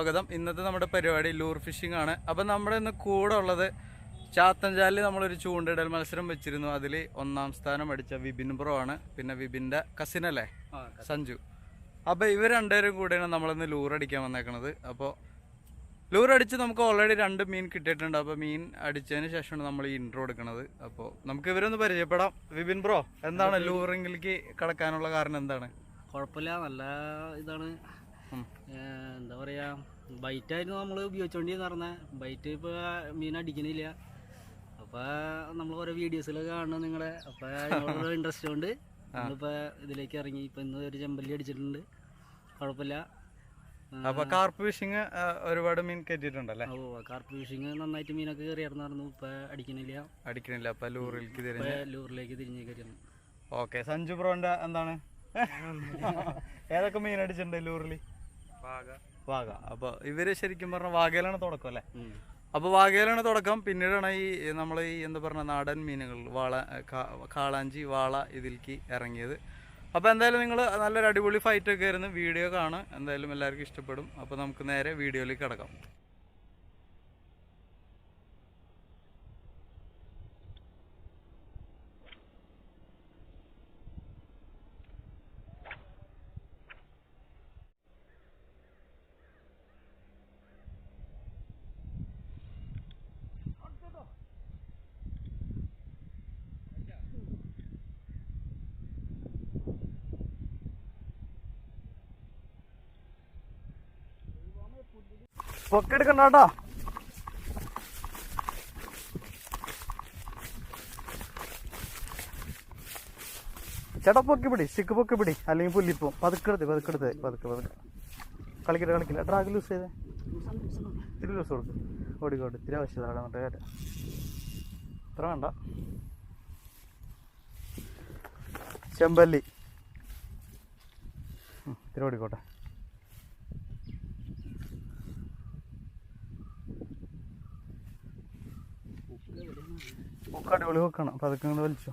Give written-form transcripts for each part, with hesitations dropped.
സ്വാഗതം. ഇന്നത്തെ നമ്മുടെ പരിപാടി ലൂർ ഫിഷിംഗ് ആണ്. അപ്പം നമ്മുടെ ഇന്ന് കൂടെ ഉള്ളത് ചാത്തഞ്ചാലിൽ നമ്മളൊരു ചൂണ്ടിടൽ മത്സരം വെച്ചിരുന്നു. അതിൽ 1ാം സ്ഥാനം അടിച്ച വിപിൻ ബ്രോ ആണ്. പിന്നെ വിപിൻ്റെ കസിനല്ലേ സഞ്ജു. അപ്പോൾ ഇവർ രണ്ടുപേരും കൂടെയാണ് നമ്മളിന്ന് ലൂർ അടിക്കാൻ വന്നേക്കണത്. അപ്പോൾ ലൂർ അടിച്ച് നമുക്ക് ഓൾറെഡി 2 മീൻ കിട്ടിയിട്ടുണ്ട്. അപ്പോൾ മീൻ അടിച്ചതിന് ശേഷമാണ് നമ്മൾ ഈ ഇൻട്രോ എടുക്കുന്നത്. അപ്പോൾ നമുക്ക് ഇവരൊന്ന് പരിചയപ്പെടാം. വിപിൻ ബ്രോ, എന്താണ് ലൂറിംഗിലേക്ക് കടക്കാനുള്ള കാരണം എന്താണ്? കുഴപ്പമില്ല, നല്ല ഇതാണ്. എന്താ പറയുക, ബൈറ്റായിരുന്നു നമ്മൾ ഉപയോഗിച്ചുകൊണ്ടിരുന്ന പറഞ്ഞാൽ. ബൈറ്റ് ഇപ്പോൾ മീൻ അടിക്കണില്ല. അപ്പോൾ നമ്മൾ ഓരോ വീഡിയോസിലൊക്കെ കാണുന്നത് നിങ്ങളെ. അപ്പോൾ അതിനോടുള്ള ഇൻട്രസ്റ്റ് കൊണ്ട് നമ്മളിപ്പോൾ ഇതിലേക്ക് ഇറങ്ങി. ഇപ്പം ഇന്ന് ഒരു ചെമ്പല്ലി അടിച്ചിട്ടുണ്ട്, കുഴപ്പമില്ല. അപ്പോൾ കാർപ്പ് ഫിഷിങ് ഒരുപാട് മീൻ കയറ്റിയിട്ടുണ്ടല്ലേ? ഓ, കാർപ്പ് ഫിഷിങ് നന്നായിട്ട് മീനൊക്കെ കയറിയായിരുന്നു. ഇപ്പം അടിക്കണില്ല. അപ്പോൾ ലൂറിലേക്ക് തിരിഞ്ഞ് കയറിയാണ്. ഓക്കെ, സഞ്ജു ബ്രോന്റെ എന്താണ്? ഏതൊക്കെ മീൻ അടിച്ചിട്ടുണ്ട് ലൂറിൽ? വാഗ. അപ്പോൾ ഇവര് ശരിക്കും പറഞ്ഞാൽ വാഗയിലാണ് തുടക്കം അല്ലേ? അപ്പോൾ വാഗയിലാണ് തുടക്കം. പിന്നീടാണ് ഈ നമ്മൾ ഈ എന്താ പറയുക നാടൻ മീനുകൾ കാളാഞ്ചി, വാള ഇതിലേക്ക് ഇറങ്ങിയത്. അപ്പോൾ എന്തായാലും നിങ്ങൾ നല്ലൊരു അടിപൊളി ഫൈറ്റൊക്കെ ആയിരുന്നു. വീഡിയോ കാണാം, എന്തായാലും എല്ലാവർക്കും ഇഷ്ടപ്പെടും. അപ്പോൾ നമുക്ക് നേരെ വീഡിയോയിലേക്ക് കിടക്കാം. പൊക്കെടുക്കണ്ടാ. ചേട്ടാ പൊക്കി പിടി, സ്റ്റിക്ക് പൊക്കി പിടി, അല്ലെങ്കിൽ പുല്ലിപ്പോ. പതുക്കെടുത്ത് കളിക്കില്ല. ഡ്രാഗ് ലൂസ് ചെയ്തേ, ഇത്തിരി ലൂസ് കൊടുക്കും. ഓടിക്കോട്ടെ, ഇത്തിരി ആവശ്യതാണ്. മറ്റേ കാര്യം ഇത്ര വേണ്ട. ചെമ്പല്ലി ഇത്തിരി ഓടിക്കോട്ടെ. ഒക്കെ അടിപൊളി വെക്കണം. അപ്പം അതൊക്കെ ഇങ്ങനെ വലിച്ചോ.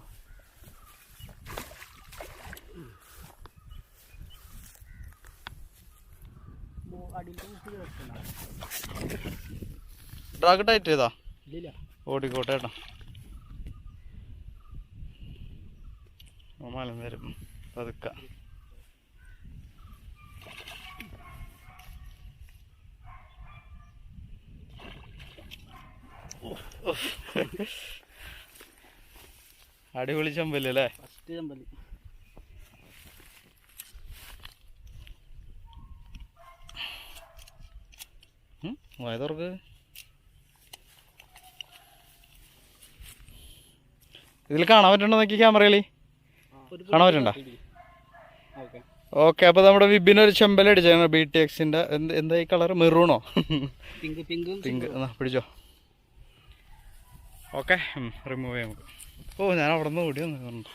ഡ്രാഗ് ടൈറ്റ് ചെയ്താ ഓടിക്കോട്ടെ ഏട്ടാ. മലം വരും പതുക്ക. അടിപൊളി ചെമ്പല്ലി അല്ലേ? ഫസ്റ്റ് ചെമ്പല്ലി. വയതോർക്ക് ഇതിൽ കാണാൻ പറ്റണ്ടോ നോക്കി, ക്യാമറയിൽ കാണാൻ പറ്റണ്ട? ഓക്കെ. അപ്പോൾ നമ്മുടെ വിപിനൊരു ചെമ്പല്ലി അടിച്ചാണ് BTXന്റെ. എന്താ ഈ കളർ? മെറൂണോ? പിങ്ക്. പിടിച്ചോ. ഓക്കെ, റിമൂവ് ചെയ്യാം നമുക്ക്. ഓ, ഞാൻ അവിടെ നിന്ന് ഓടി വന്നു.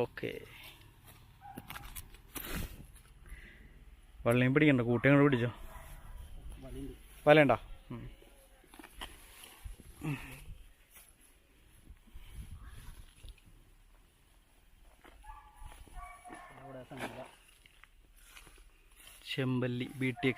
ഓക്കെ, വള്ളിയും പിടിക്കണ്ട, കൂട്ടിയങ്ങോട്ട് പിടിച്ചോ. വലയുണ്ടോ? ചെമ്പല്ലി BTX.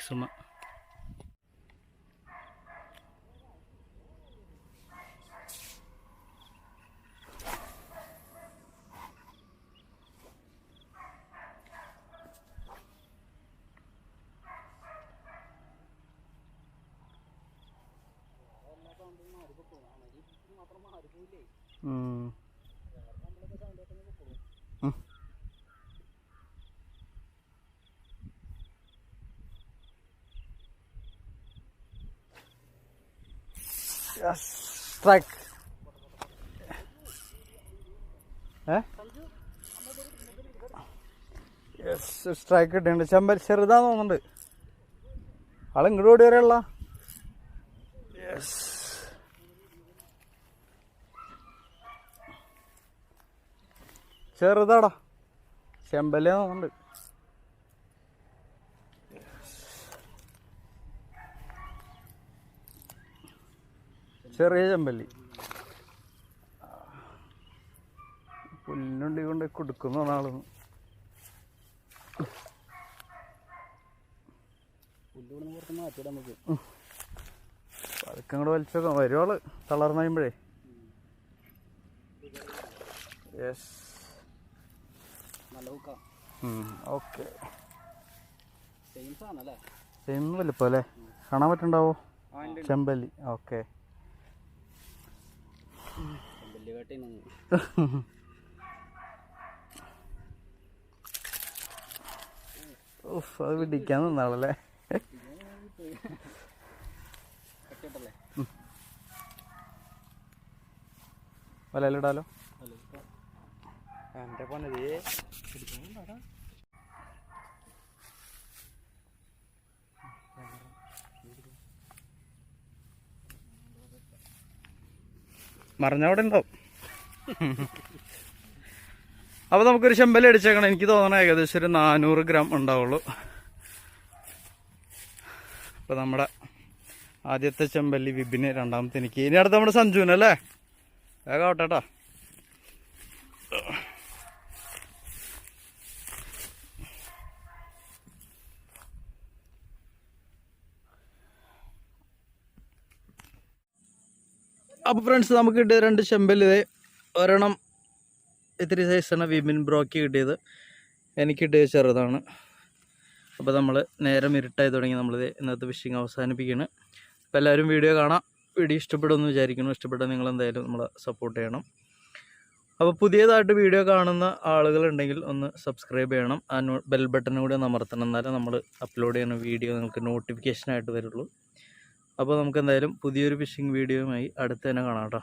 സ്ട്രൈക്ക്. സ്ട്രൈക്ക് കിട്ടിയുണ്ട്. ചെമ്പല്ലി ചെറുതാന്ന് തോന്നുന്നുണ്ട്. ആളിങ്ങോട്ട് ഓടി വരെയുള്ള. ചെറുതാടാ, ചെമ്പല്ലി തോന്നുന്നുണ്ട്. ചെറിയ ചെമ്പല്ലി. പുല്ലുണ്ടി കൊണ്ട് കൊടുക്കുന്ന ആളൊന്നും അതൊക്കെ അങ്ങോട്ട് വലിച്ചേക്കാം. വരുവാള് തളർന്നു കഴിയുമ്പോഴേ. Yes, okay. സെയിം വലിപ്പം അല്ലേ? കാണാൻ പറ്റുണ്ടാവോ? ചെമ്പല്ലി. ഓക്കെ. അത് പിടിക്കാൻ നിന്നാളല്ലേ. വലയിലിടാലോ. എൻ്റെ പൊന്നതേ മറിഞ്ഞവിടെ ഉണ്ടാവും. അപ്പോൾ നമുക്കൊരു ചെമ്പല്ലി അടിച്ചേക്കണം. എനിക്ക് തോന്നണം ഏകദേശം ഒരു 400 ഗ്രാം ഉണ്ടാവുള്ളൂ. അപ്പോൾ നമ്മുടെ ആദ്യത്തെ ചെമ്പല്ലി വിപിന്, രണ്ടാമത്തെ എനിക്ക്, ഇനി അടുത്ത നമ്മുടെ സഞ്ജുവിനല്ലേ. വേഗം ആവട്ടെ കേട്ടോ. അപ്പോൾ ഫ്രണ്ട്സ്, നമുക്ക് കിട്ടിയ 2 ചെമ്പല്ലി. ഒരെണ്ണം ഇത്തിരി സൈസാണ് വിപിൻ ബ്രോക്ക് കിട്ടിയത്, എനിക്ക് കിട്ടിയത് ചെറുതാണ്. അപ്പോൾ നമ്മൾ നേരം ഇരുട്ടായി തുടങ്ങി. നമ്മളിത് ഇന്നത്തെ ഫിഷിങ് അവസാനിപ്പിക്കുകയാണ്. അപ്പോൾ എല്ലാവരും വീഡിയോ കാണാം. വീഡിയോ ഇഷ്ടപ്പെടുമെന്ന് വിചാരിക്കുന്നു. ഇഷ്ടപ്പെട്ടാൽ നിങ്ങൾ എന്തായാലും നമ്മളെ സപ്പോർട്ട് ചെയ്യണം. അപ്പോൾ പുതിയതായിട്ട് വീഡിയോ കാണുന്ന ആളുകളുണ്ടെങ്കിൽ ഒന്ന് സബ്സ്ക്രൈബ് ചെയ്യണം. ആ ബെൽ ബട്ടൺ കൂടി ഒന്ന് അമർത്തണം. എന്നാലും നമ്മൾ അപ്ലോഡ് ചെയ്യുന്ന വീഡിയോ നിങ്ങൾക്ക് നോട്ടിഫിക്കേഷനായിട്ട് വരുള്ളൂ. അപ്പോൾ നമുക്ക് എന്തായാലും പുതിയൊരു ഫിഷിംഗ് വീഡിയോയുമായി അടുത്ത് തന്നെ കാണാം കേട്ടോ.